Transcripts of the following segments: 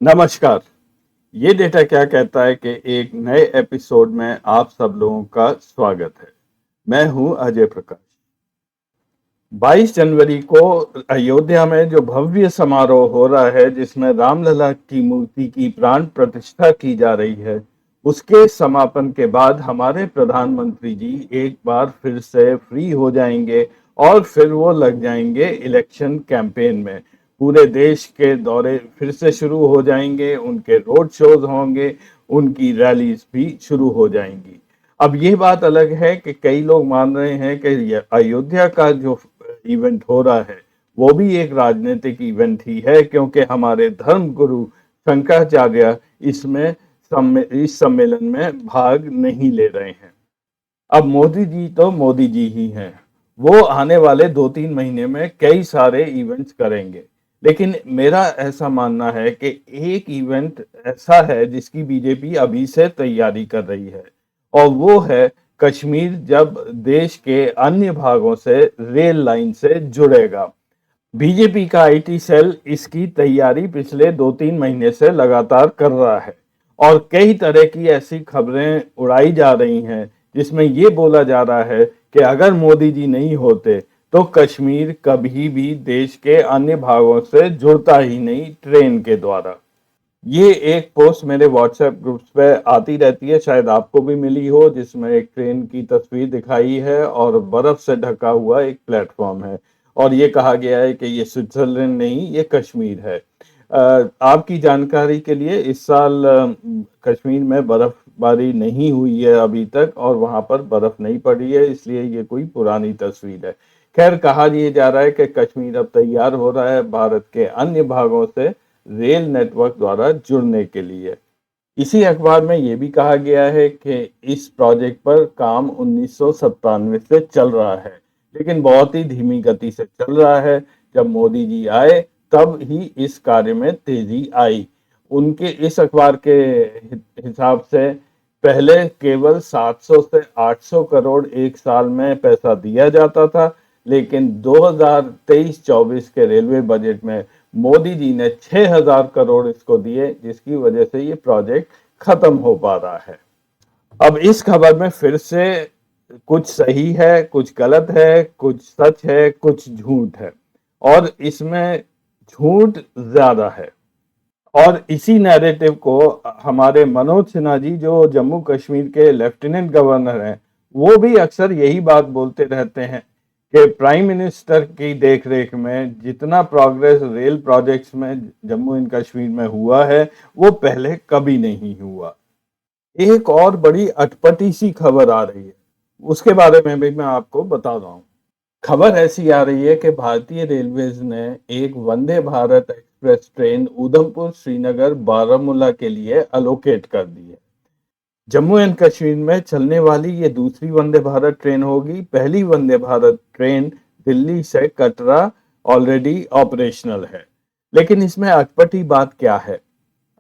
नमस्कार। ये डेटा क्या कहता है कि एक नए एपिसोड में आप सब लोगों का स्वागत है। मैं हूं अजय प्रकाश। 22 जनवरी को अयोध्या में जो भव्य समारोह हो रहा है, जिसमें रामलला की मूर्ति की प्राण प्रतिष्ठा की जा रही है, उसके समापन के बाद हमारे प्रधानमंत्री जी एक बार फिर से फ्री हो जाएंगे और फिर वो लग जाएंगे इलेक्शन कैंपेन में। पूरे देश के दौरे फिर से शुरू हो जाएंगे, उनके रोड शोज होंगे, उनकी रैलीज भी शुरू हो जाएंगी। अब ये बात अलग है कि कई लोग मान रहे हैं कि अयोध्या का जो इवेंट हो रहा है वो भी एक राजनीतिक इवेंट ही है, क्योंकि हमारे धर्म गुरु शंकराचार्य इसमें इस सम्मेलन में भाग नहीं ले रहे हैं। अब मोदी जी तो मोदी जी ही हैं। वो आने वाले 2-3 महीने में कई सारे इवेंट्स करेंगे, लेकिन मेरा ऐसा मानना है कि एक इवेंट ऐसा है जिसकी बीजेपी अभी से तैयारी कर रही है, और वो है कश्मीर जब देश के अन्य भागों से रेल लाइन से जुड़ेगा। बीजेपी का आईटी सेल इसकी तैयारी पिछले 2-3 महीने से लगातार कर रहा है, और कई तरह की ऐसी खबरें उड़ाई जा रही हैं जिसमें ये बोला जा रहा है कि अगर मोदी जी नहीं होते तो कश्मीर कभी भी देश के अन्य भागों से जुड़ता ही नहीं ट्रेन के द्वारा। ये एक पोस्ट मेरे व्हाट्सएप ग्रुप्स पे आती रहती है, शायद आपको भी मिली हो, जिसमें एक ट्रेन की तस्वीर दिखाई है और बर्फ से ढका हुआ एक प्लेटफॉर्म है, और ये कहा गया है कि ये स्विट्जरलैंड नहीं, ये कश्मीर है। आपकी जानकारी के लिए इस साल कश्मीर में बर्फबारी नहीं हुई है अभी तक, और वहां पर बर्फ नहीं पड़ी है, इसलिए ये कोई पुरानी तस्वीर है। खैर, कहा यह जा रहा है कि कश्मीर अब तैयार हो रहा है भारत के अन्य भागों से रेल नेटवर्क द्वारा जुड़ने के लिए। इसी अखबार में यह भी कहा गया है कि इस प्रोजेक्ट पर काम 1997 से चल रहा है, लेकिन बहुत ही धीमी गति से चल रहा है। जब मोदी जी आए तब ही इस कार्य में तेजी आई। उनके इस अखबार के हिसाब से पहले केवल 700 से 800 करोड़ एक साल में पैसा दिया जाता था, लेकिन 2023-24 के रेलवे बजट में मोदी जी ने 6000 करोड़ इसको दिए, जिसकी वजह से ये प्रोजेक्ट खत्म हो पा रहा है। अब इस खबर में फिर से कुछ सही है, कुछ गलत है, कुछ सच है, कुछ झूठ है, और इसमें झूठ ज्यादा है। और इसी नैरेटिव को हमारे मनोज सिन्हा जी, जो जम्मू कश्मीर के लेफ्टिनेंट गवर्नर हैं, वो भी अक्सर यही बात बोलते रहते हैं कि प्राइम मिनिस्टर की देखरेख में जितना प्रोग्रेस रेल प्रोजेक्ट्स में जम्मू एंड कश्मीर में हुआ है वो पहले कभी नहीं हुआ। एक और बड़ी अटपटी सी खबर आ रही है, उसके बारे में भी मैं आपको बता रहा हूँ। खबर ऐसी आ रही है कि भारतीय रेलवेज ने एक वंदे भारत एक्सप्रेस ट्रेन उधमपुर श्रीनगर बारामूला के लिए अलोकेट कर दी है। जम्मू एंड कश्मीर में चलने वाली ये दूसरी वंदे भारत ट्रेन होगी। पहली वंदे भारत ट्रेन दिल्ली से कटरा ऑलरेडी ऑपरेशनल है। लेकिन इसमें अटपटी बात क्या है?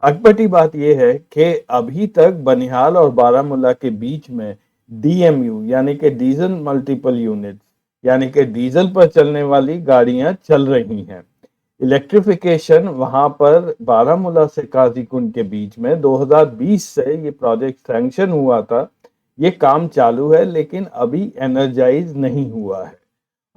अटपटी बात यह है कि अभी तक बनिहाल और बारामूला के बीच में डीएमयू यानी कि डीजल मल्टीपल यूनिट यानी कि डीजल पर चलने वाली गाड़ियां चल रही हैं। इलेक्ट्रिफिकेशन वहां पर बारामूला से काजीकुंड के बीच में 2020 से ये प्रोजेक्ट सैंक्शन हुआ था। ये काम चालू है, लेकिन अभी एनर्जाइज नहीं हुआ है।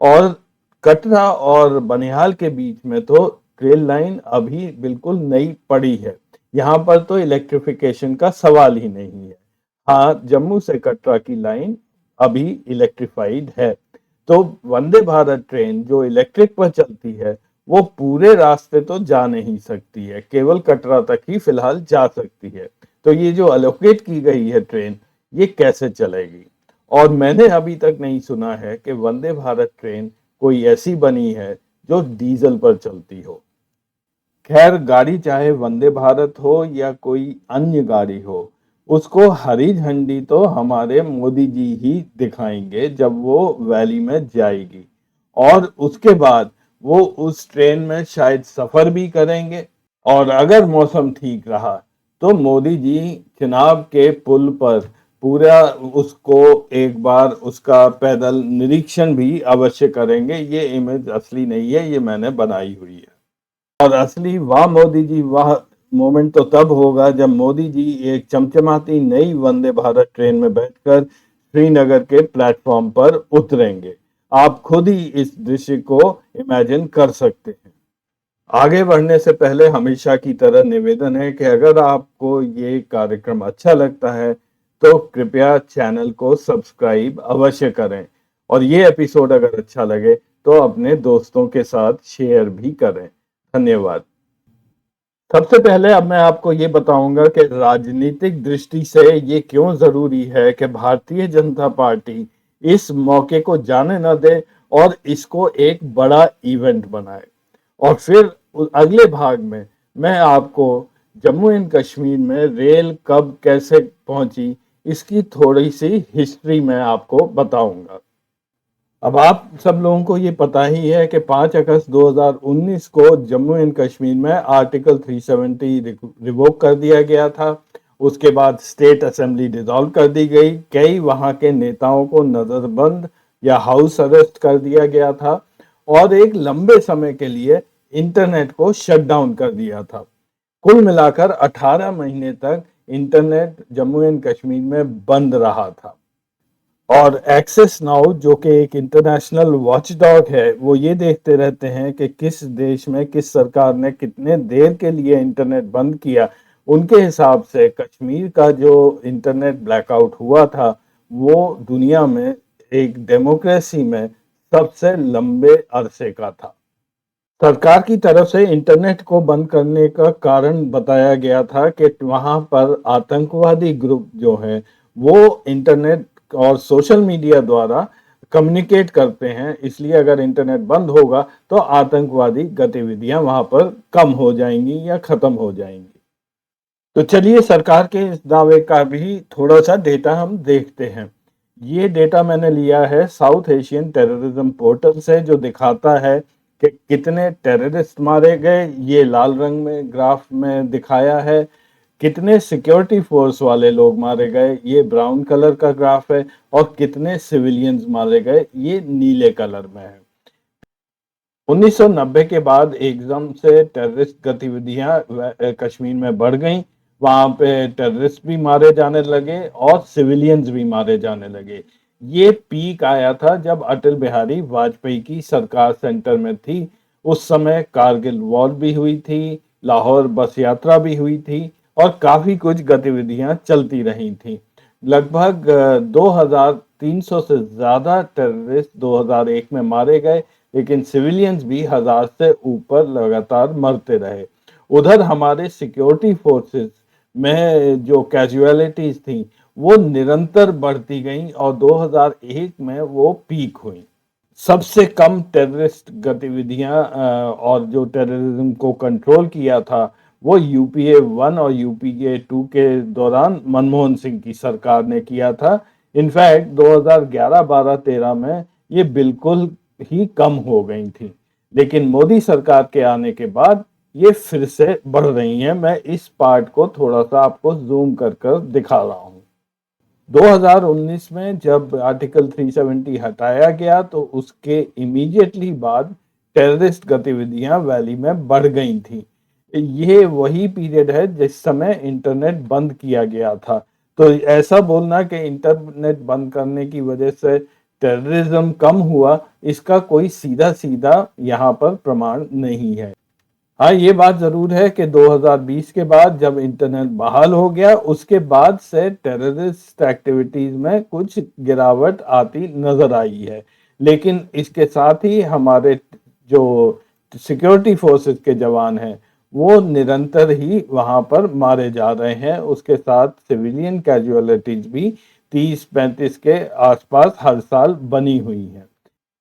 और कटरा और बनिहाल के बीच में तो रेल लाइन अभी बिल्कुल नई पड़ी है, यहाँ पर तो इलेक्ट्रिफिकेशन का सवाल ही नहीं है। हाँ, जम्मू से कटरा की लाइन अभी इलेक्ट्रिफाइड है। तो वंदे भारत ट्रेन जो इलेक्ट्रिक पर चलती है वो पूरे रास्ते तो जा नहीं सकती है, केवल कटरा तक ही फिलहाल जा सकती है। तो ये जो अलोकेट की गई है ट्रेन, ये कैसे चलेगी? और मैंने अभी तक नहीं सुना है कि वंदे भारत ट्रेन कोई ऐसी बनी है जो डीजल पर चलती हो। खैर, गाड़ी चाहे वंदे भारत हो या कोई अन्य गाड़ी हो, उसको हरी झंडी तो हमारे मोदी जी ही दिखाएंगे जब वो वैली में जाएगी, और उसके बाद वो उस ट्रेन में शायद सफर भी करेंगे। और अगर मौसम ठीक रहा तो मोदी जी चिनाब के पुल पर पूरा उसको एक बार उसका पैदल निरीक्षण भी अवश्य करेंगे। ये इमेज असली नहीं है, ये मैंने बनाई हुई है। और असली वाह मोदी जी वाह मोमेंट तो तब होगा जब मोदी जी एक चमचमाती नई वंदे भारत ट्रेन में बैठकर श्रीनगर के प्लेटफॉर्म पर उतरेंगे। आप खुद ही इस दृश्य को इमेजिन कर सकते हैं। आगे बढ़ने से पहले हमेशा की तरह निवेदन है कि अगर आपको ये कार्यक्रम अच्छा लगता है तो कृपया चैनल को सब्सक्राइब अवश्य करें और ये एपिसोड अगर अच्छा लगे तो अपने दोस्तों के साथ शेयर भी करें। धन्यवाद। सबसे पहले अब मैं आपको ये बताऊंगा कि राजनीतिक दृष्टि से ये क्यों जरूरी है कि भारतीय जनता पार्टी इस मौके को जाने न दे और इसको एक बड़ा इवेंट बनाए। और फिर अगले भाग में मैं आपको जम्मू एंड कश्मीर में रेल कब कैसे पहुंची इसकी थोड़ी सी हिस्ट्री मैं आपको बताऊंगा। अब आप सब लोगों को ये पता ही है कि 5 अगस्त 2019 को जम्मू एंड कश्मीर में आर्टिकल 370 रिवोक कर दिया गया था। उसके बाद स्टेट असेंबली डिसॉल्व कर दी गई। कई वहां के नेताओं को नजरबंद या हाउस अरेस्ट कर दिया गया था और एक लंबे समय के लिए इंटरनेट को शट डाउन कर दिया था। कुल मिलाकर 18 महीने तक इंटरनेट जम्मू एंड कश्मीर में बंद रहा था। और एक्सेस नाउ जो कि एक इंटरनेशनल वॉचडॉग है, वो ये देखते रहते हैं कि किस देश में किस सरकार ने कितने देर के लिए इंटरनेट बंद किया। उनके हिसाब से कश्मीर का जो इंटरनेट ब्लैकआउट हुआ था वो दुनिया में एक डेमोक्रेसी में सबसे लंबे अरसे का था। सरकार की तरफ से इंटरनेट को बंद करने का कारण बताया गया था कि वहां पर आतंकवादी ग्रुप जो है वो इंटरनेट और सोशल मीडिया द्वारा कम्युनिकेट करते हैं, इसलिए अगर इंटरनेट बंद होगा तो आतंकवादी गतिविधियां वहां पर कम हो जाएंगी या खत्म हो जाएंगी। तो चलिए सरकार के इस दावे का भी थोड़ा सा डेटा हम देखते हैं। ये डेटा मैंने लिया है साउथ एशियन टेररिज्म पोर्टल से, जो दिखाता है कि कितने टेररिस्ट मारे गए। ये लाल रंग में ग्राफ में दिखाया है। कितने सिक्योरिटी फोर्स वाले लोग मारे गए, ये ब्राउन कलर का ग्राफ है। और कितने सिविलियंस मारे गए, ये नीले कलर में है। 1990 के बाद एकदम से टेररिस्ट गतिविधियां कश्मीर में बढ़ गईं। वहां पे टेररिस्ट भी मारे जाने लगे और सिविलियंस भी मारे जाने लगे। ये पीक आया था जब अटल बिहारी वाजपेयी की सरकार सेंटर में थी। उस समय कारगिल वॉर भी हुई थी, लाहौर बस यात्रा भी हुई थी और काफी कुछ गतिविधियां चलती रही थी। लगभग 2300 से ज्यादा टेररिस्ट 2001 में मारे गए, लेकिन सिविलियंस भी 1000 से ऊपर लगातार मरते रहे। उधर हमारे सिक्योरिटी फोर्सेस में जो कैजुअलिटीज थी वो निरंतर बढ़ती गईं और 2001 में वो पीक हुई। सबसे कम टेररिस्ट गतिविधियां और जो टेररिज्म को कंट्रोल किया था वो यूपीए 1 और यूपीए 2 के दौरान मनमोहन सिंह की सरकार ने किया था। इनफैक्ट 2011, 12, 13 में ये बिल्कुल ही कम हो गई थी, लेकिन मोदी सरकार के आने के बाद ये फिर से बढ़ रही हैं। मैं इस पार्ट को थोड़ा सा आपको जूम कर कर दिखा रहा हूँ। 2019 में जब आर्टिकल 370 हटाया गया तो उसके इमीडिएटली बाद टेररिस्ट गतिविधियां वैली में बढ़ गई थी। ये वही पीरियड है जिस समय इंटरनेट बंद किया गया था। तो ऐसा बोलना कि इंटरनेट बंद करने की वजह से टेररिज्म कम हुआ, इसका कोई सीधा सीधा यहाँ पर प्रमाण नहीं है। हाँ, ये बात जरूर है कि 2020 के बाद जब इंटरनेट बहाल हो गया उसके बाद से टेररिस्ट एक्टिविटीज में कुछ गिरावट आती नजर आई है। लेकिन इसके साथ ही हमारे जो सिक्योरिटी फोर्सेस के जवान हैं वो निरंतर ही वहां पर मारे जा रहे हैं। उसके साथ सिविलियन कैजुअलिटीज भी 30-35 के आसपास हर साल बनी हुई है।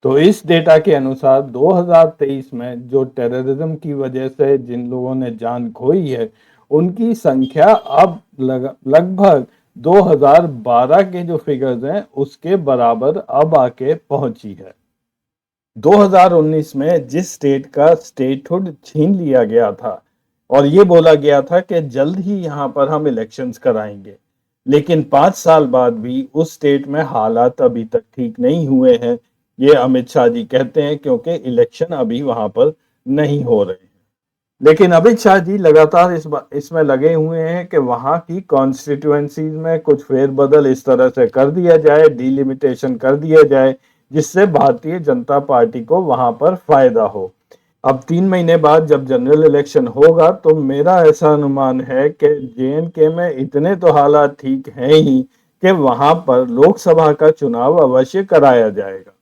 तो इस डेटा के अनुसार 2023 में जो टेररिज्म की वजह से जिन लोगों ने जान खोई है उनकी संख्या अब लगभग 2012 के जो फिगर्स हैं उसके बराबर अब आके पहुंची है। 2019 में जिस स्टेट का स्टेटहुड छीन लिया गया था और ये बोला गया था कि जल्द ही यहाँ पर हम इलेक्शंस कराएंगे, लेकिन 5 साल बाद भी उस स्टेट में हालात अभी तक ठीक नहीं हुए हैं। ये अमित शाह जी कहते हैं क्योंकि इलेक्शन अभी वहां पर नहीं हो रहे हैं। लेकिन अमित शाह जी लगातार इसमें लगे हुए हैं कि वहां की कॉन्स्टिट्यूएंसीज में कुछ फेरबदल इस तरह से कर दिया जाए, डिलिमिटेशन कर दिया जाए, जिससे भारतीय जनता पार्टी को वहां पर फायदा हो। अब 3 महीने बाद जब जनरल इलेक्शन होगा तो मेरा ऐसा अनुमान है कि जेएनके में इतने तो हालात ठीक हैं ही कि वहां पर लोकसभा का चुनाव अवश्य कराया जाएगा।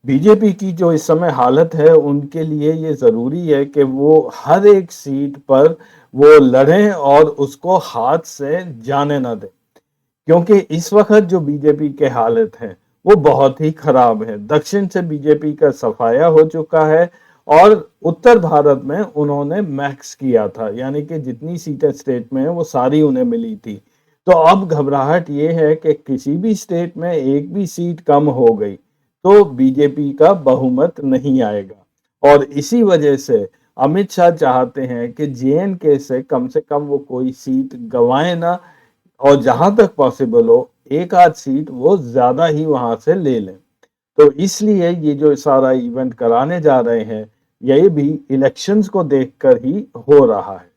बीजेपी की जो इस समय हालत है उनके लिए ये जरूरी है कि वो हर एक सीट पर वो लड़ें और उसको हाथ से जाने ना दें, क्योंकि इस वक्त जो बीजेपी के हालत है वो बहुत ही खराब है। दक्षिण से बीजेपी का सफाया हो चुका है और उत्तर भारत में उन्होंने मैक्स किया था, यानी कि जितनी सीटें स्टेट में है वो सारी उन्हें मिली थी। तो अब घबराहट ये है कि किसी भी स्टेट में एक भी सीट कम हो गई तो बीजेपी का बहुमत नहीं आएगा, और इसी वजह से अमित शाह चाहते हैं कि जेएनके से कम वो कोई सीट गंवाए ना, और जहां तक पॉसिबल हो एक आध सीट वो ज्यादा ही वहां से ले लें। तो इसलिए ये जो सारा इवेंट कराने जा रहे हैं ये भी इलेक्शंस को देखकर ही हो रहा है।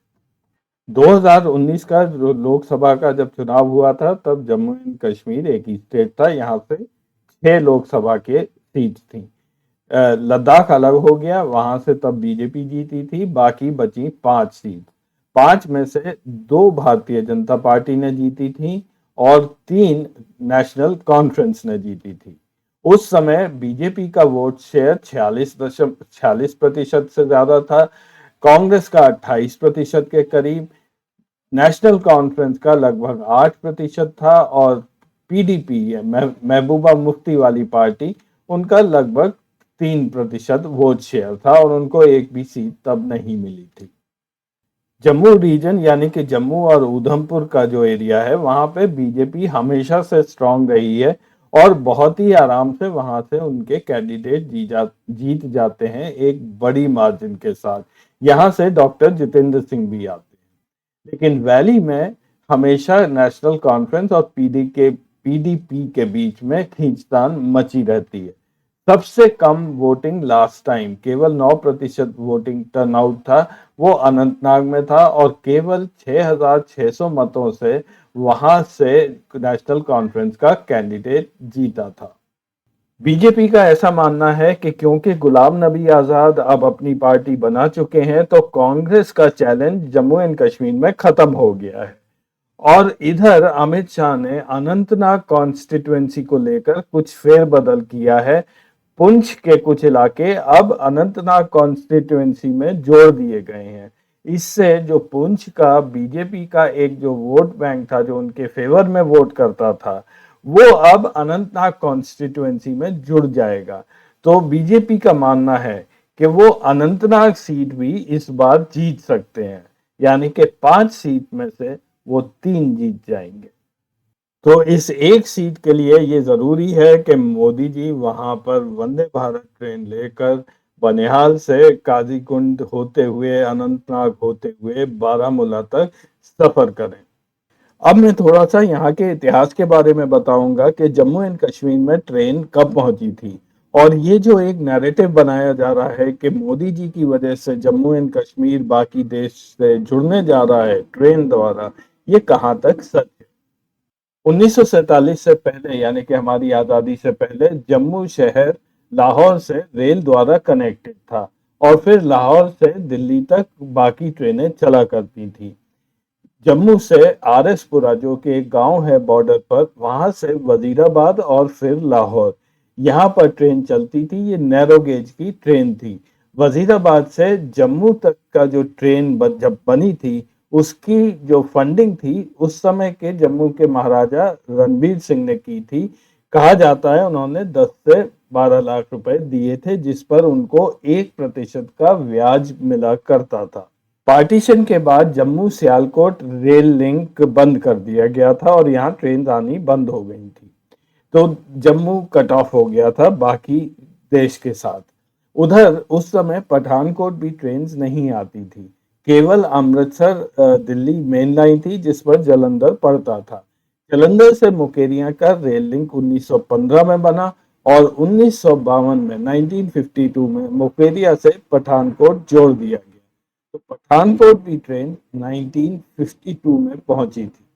2019 का जो लोकसभा का जब चुनाव हुआ था तब जम्मू एंड कश्मीर एक ही स्टेट था, यहाँ से 6 लोकसभा के सीट थी। लद्दाख अलग हो गया, वहां से तब बीजेपी जीती थी, बाकी बची 5 सीट। 5 में से 2 भारतीय जनता पार्टी ने जीती थी और 3 नेशनल कॉन्फ्रेंस ने जीती थी। उस समय बीजेपी का वोट शेयर 46% से ज्यादा था, कांग्रेस का 28% के करीब, नेशनल कॉन्फ्रेंस का लगभग 8% था, और पीडीपी है महबूबा मुफ्ती वाली पार्टी, उनका लगभग 3% वोट शेयर था और उनको एक भी सीट तब नहीं मिली थी। जम्मू रीजन यानी कि जम्मू और उधमपुर का जो एरिया है वहां पे बीजेपी हमेशा से स्ट्रांग रही है और बहुत ही आराम से वहां से उनके कैंडिडेट जीत जाते हैं एक बड़ी मार्जिन के साथ। यहां से डॉक्टर जितेंद्र सिंह भी आते हैं। लेकिन वैली में हमेशा नेशनल कॉन्फ्रेंस और पीडीपी के बीच में खींचतान मची रहती है। सबसे कम वोटिंग लास्ट टाइम केवल 9% वोटिंग टर्नआउट था, वो अनंतनाग में था, और केवल 6,600 मतों से वहां से नेशनल कॉन्फ्रेंस का कैंडिडेट जीता था। बीजेपी का ऐसा मानना है कि क्योंकि गुलाम नबी आजाद अब अपनी पार्टी बना चुके हैं तो कांग्रेस का चैलेंज जम्मू एंड कश्मीर में खत्म हो गया है। और इधर अमित शाह ने अनंतनाग कॉन्स्टिट्युएंसी को लेकर कुछ फेरबदल किया है। पुंछ के कुछ इलाके अब अनंतनाग कॉन्स्टिट्युएंसी में जोड़ दिए गए हैं। इससे जो पुंछ का बीजेपी का एक जो वोट बैंक था जो उनके फेवर में वोट करता था वो अब अनंतनाग कॉन्स्टिट्युएंसी में जुड़ जाएगा। तो बीजेपी का मानना है कि वो अनंतनाग सीट भी इस बार जीत सकते हैं, यानी कि 5 सीट में से वो 3 जीत जाएंगे। तो इस एक सीट के लिए ये जरूरी है कि मोदी जी वहां पर वंदे भारत ट्रेन लेकर बनिहाल से काजीकुंड होते हुए अनंतनाग होते हुए बारामूला तक सफर करें। अब मैं थोड़ा सा यहाँ के इतिहास के बारे में बताऊंगा कि जम्मू एंड कश्मीर में ट्रेन कब पहुंची थी, और ये जो एक नैरेटिव बनाया जा रहा है कि मोदी जी की वजह से जम्मू एंड कश्मीर बाकी देश से जुड़ने जा रहा है ट्रेन द्वारा, ये कहाँ तक सच है। 1947 से पहले यानी कि हमारी आज़ादी से पहले जम्मू शहर लाहौर से रेल द्वारा कनेक्टेड था और फिर लाहौर से दिल्ली तक बाकी ट्रेनें चला करती थी। जम्मू से आरएसपुरा जो कि एक गांव है बॉर्डर पर, वहां से वजीराबाद और फिर लाहौर, यहाँ पर ट्रेन चलती थी। ये नैरो गेज की ट्रेन थी। वजीराबाद से जम्मू तक का जो ट्रेन जब बनी थी उसकी जो फंडिंग थी उस समय के जम्मू के महाराजा रणबीर सिंह ने की थी। कहा जाता है उन्होंने 10 से 12 लाख रुपए दिए थे जिस पर उनको 1% का ब्याज मिला करता था। पार्टीशन के बाद जम्मू सियालकोट रेल लिंक बंद कर दिया गया था और यहाँ ट्रेन आनी बंद हो गई थी। तो जम्मू कट ऑफ हो गया था बाकी देश के साथ। उधर उस समय पठानकोट भी ट्रेन नहीं आती थी, केवल अमृतसर दिल्ली मेन लाइन थी जिस पर जालंधर पड़ता था। जालंधर से मुकेरियां का रेल लिंक 1915 में बना और 1952 में 1952 में मुकेरिया से पठानकोट जोड़ दिया गया। तो पठानकोट की ट्रेन 1952 में पहुंची थी।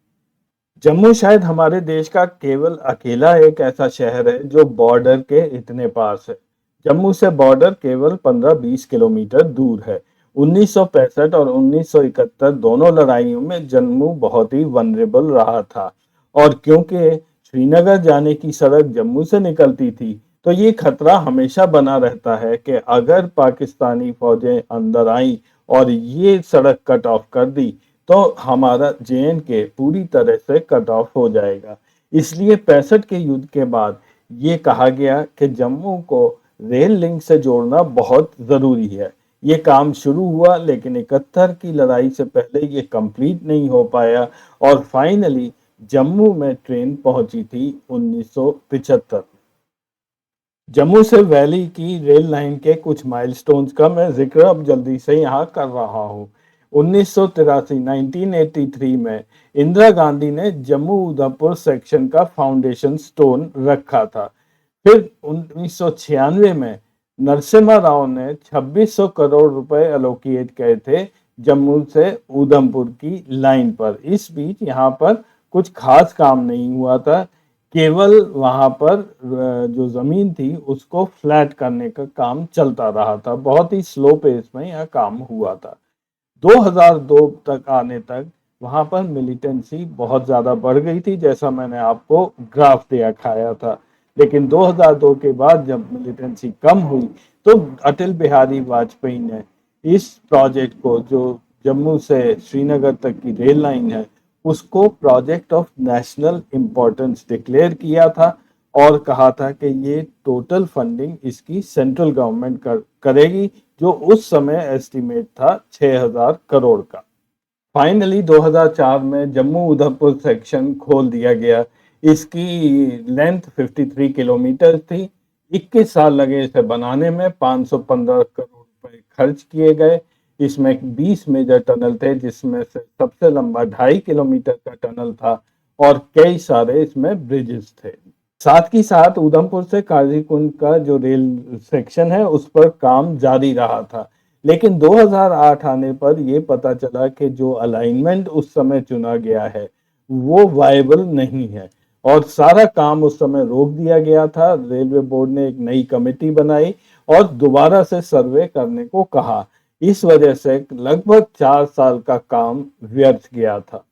जम्मू शायद हमारे देश का केवल अकेला एक ऐसा शहर है जो बॉर्डर के इतने पास है। जम्मू से बॉर्डर केवल 15-20 किलोमीटर दूर है। 1965 और 1971 दोनों लड़ाइयों में जम्मू बहुत ही वनरेबल रहा था, और क्योंकि श्रीनगर जाने की सड़क जम्मू से निकलती थी, तो ये खतरा हमेशा बना रहता है कि अगर पाकिस्तानी फौजें अंदर आई और ये सड़क कट ऑफ कर दी, तो हमारा जे.एंड.के पूरी तरह से कट ऑफ हो जाएगा। इसलिए 65 के युद्ध के बाद ये कहा गया कि जम्मू को रेल लिंक से जोड़ना बहुत ज़रूरी है। ये काम शुरू हुआ, लेकिन 71 की लड़ाई से पहले ये कंप्लीट नहीं हो पाया, और फाइनली जम्मू में ट्रेन पहुंची थी 1975। जम्मू से वैली की रेल लाइन के कुछ माइलस्टोन्स का मैं जिक्र अब जल्दी से यहाँ कर रहा हूँ। 1983 1983 में इंदिरा गांधी ने जम्मू उधमपुर सेक्शन का फाउंडेशन स्टोन रखा था। फिर 1996 में नरसिम्हा राव ने 2600 करोड़ रुपए एलोकेट किए थे जम्मू से उधमपुर की लाइन पर। इस बीच यहाँ पर कुछ खास काम नहीं हुआ था, केवल वहां पर जो जमीन थी उसको फ्लैट करने का काम चलता रहा था। बहुत ही स्लो पेस में यह काम हुआ था। 2002 तक आने तक वहां पर मिलिटेंसी बहुत ज्यादा बढ़ गई थी, जैसा मैंने आपको ग्राफ दिखाया था। लेकिन 2002 के बाद जब मिलिटेंसी कम हुई, तो अटल बिहारी वाजपेयी ने इस प्रोजेक्ट को, जो जम्मू से श्रीनगर तक की रेल लाइन है, उसको project of national importance declare किया था, और कहा था कि ये टोटल फंडिंग इसकी सेंट्रल गवर्नमेंट करेगी, जो उस समय एस्टिमेट था 6000 करोड़ का। फाइनली 2004 में जम्मू उधमपुर सेक्शन खोल दिया गया। इसकी लेंथ 53 किलोमीटर थी। 21 साल लगे इसे बनाने में, 515 करोड़ रुपए खर्च किए गए। इसमें 20 मेजर टनल थे, जिसमें से सबसे लंबा 2.5 किलोमीटर का टनल था, और कई सारे इसमें ब्रिजेस थे। साथ ही साथ उधमपुर से काजीकुंड का जो रेल सेक्शन है, उस पर काम जारी रहा था। लेकिन 2008 आने पर यह पता चला कि जो अलाइनमेंट उस समय चुना गया है वो वायबल नहीं है, और सारा काम उस समय रोक दिया गया था। रेलवे बोर्ड ने एक नई कमेटी बनाई और दोबारा से सर्वे करने को कहा। इस वजह से लगभग 4 साल का काम व्यर्थ गया था।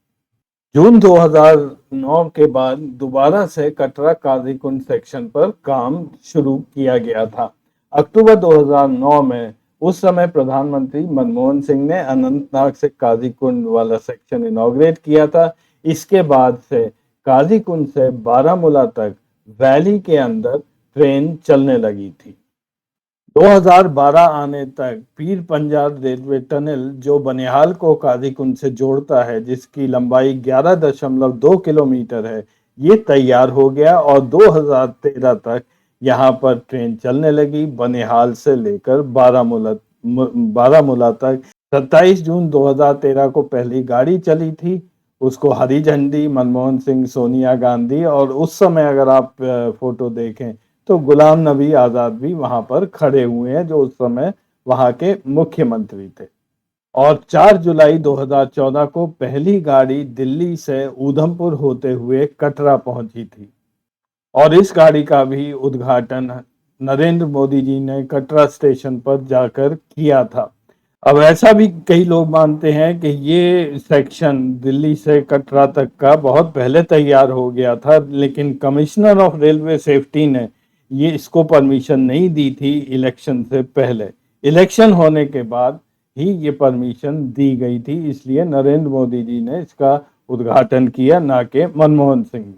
जून 2009 के बाद दोबारा से कटरा काजीकुंड सेक्शन पर काम शुरू किया गया था। अक्टूबर 2009 में उस समय प्रधानमंत्री मनमोहन सिंह ने अनंतनाग से काजीकुंड वाला सेक्शन इनॉग्रेट किया था। इसके बाद से काजीकुंड से बारामूला तक वैली के अंदर ट्रेन चलने लगी थी। 2012 आने तक पीर पंजाब रेलवे टनल, जो बनिहाल को काजीकुंड से जोड़ता है, जिसकी लंबाई 11.2 किलोमीटर है, ये तैयार हो गया, और 2013 तक यहाँ पर ट्रेन चलने लगी, बनिहाल से लेकर बारामूला तक। 27 जून 2013 को पहली गाड़ी चली थी। उसको हरी झंडी मनमोहन सिंह, सोनिया गांधी, और उस समय अगर आप फोटो देखें तो गुलाम नबी आजाद भी वहां पर खड़े हुए हैं, जो उस समय वहां के मुख्यमंत्री थे। और 4 जुलाई 2014 को पहली गाड़ी दिल्ली से उधमपुर होते हुए कटरा पहुंची थी, और इस गाड़ी का भी उद्घाटन नरेंद्र मोदी जी ने कटरा स्टेशन पर जाकर किया था। अब ऐसा भी कई लोग मानते हैं कि ये सेक्शन दिल्ली से कटरा तक का बहुत पहले तैयार हो गया था, लेकिन कमिश्नर ऑफ रेलवे सेफ्टी ने ये इसको परमिशन नहीं दी थी इलेक्शन से पहले। इलेक्शन होने के बाद ही ये परमिशन दी गई थी, इसलिए नरेंद्र मोदी जी ने इसका उद्घाटन किया, ना कि मनमोहन सिंह ने।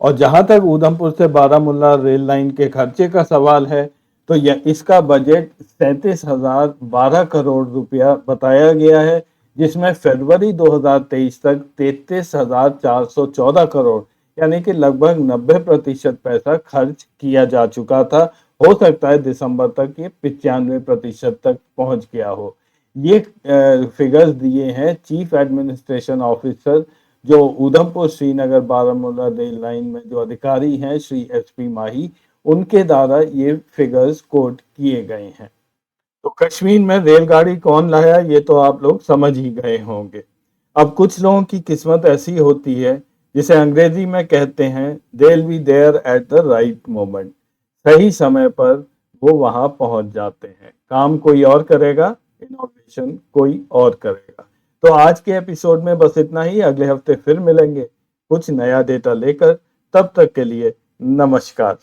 और जहां तक उधमपुर से बारामूला रेल लाइन के खर्चे का सवाल है, तो यह इसका बजट 37,012 करोड़ रुपया बताया गया है, जिसमें फरवरी 2023 तक 33,414 करोड़, यानी कि लगभग 90% पैसा खर्च किया जा चुका था। हो सकता है दिसंबर तक ये 95% तक पहुंच गया हो। ये फिगर्स दिए हैं चीफ एडमिनिस्ट्रेशन ऑफिसर, जो उधमपुर श्रीनगर बारामूला रेल लाइन में जो अधिकारी हैं, श्री एस पी माही, उनके द्वारा ये फिगर्स कोट किए गए हैं। तो कश्मीर में रेलगाड़ी कौन लाया ये तो आप लोग समझ ही गए होंगे। अब कुछ लोगों की किस्मत ऐसी होती है जिसे अंग्रेजी में कहते हैं they will be there at the right moment. सही समय पर वो वहां पहुंच जाते हैं। काम कोई और करेगा, इनोवेशन कोई और करेगा। तो आज के एपिसोड में बस इतना ही। अगले हफ्ते फिर मिलेंगे कुछ नया डेटा लेकर। तब तक के लिए नमस्कार।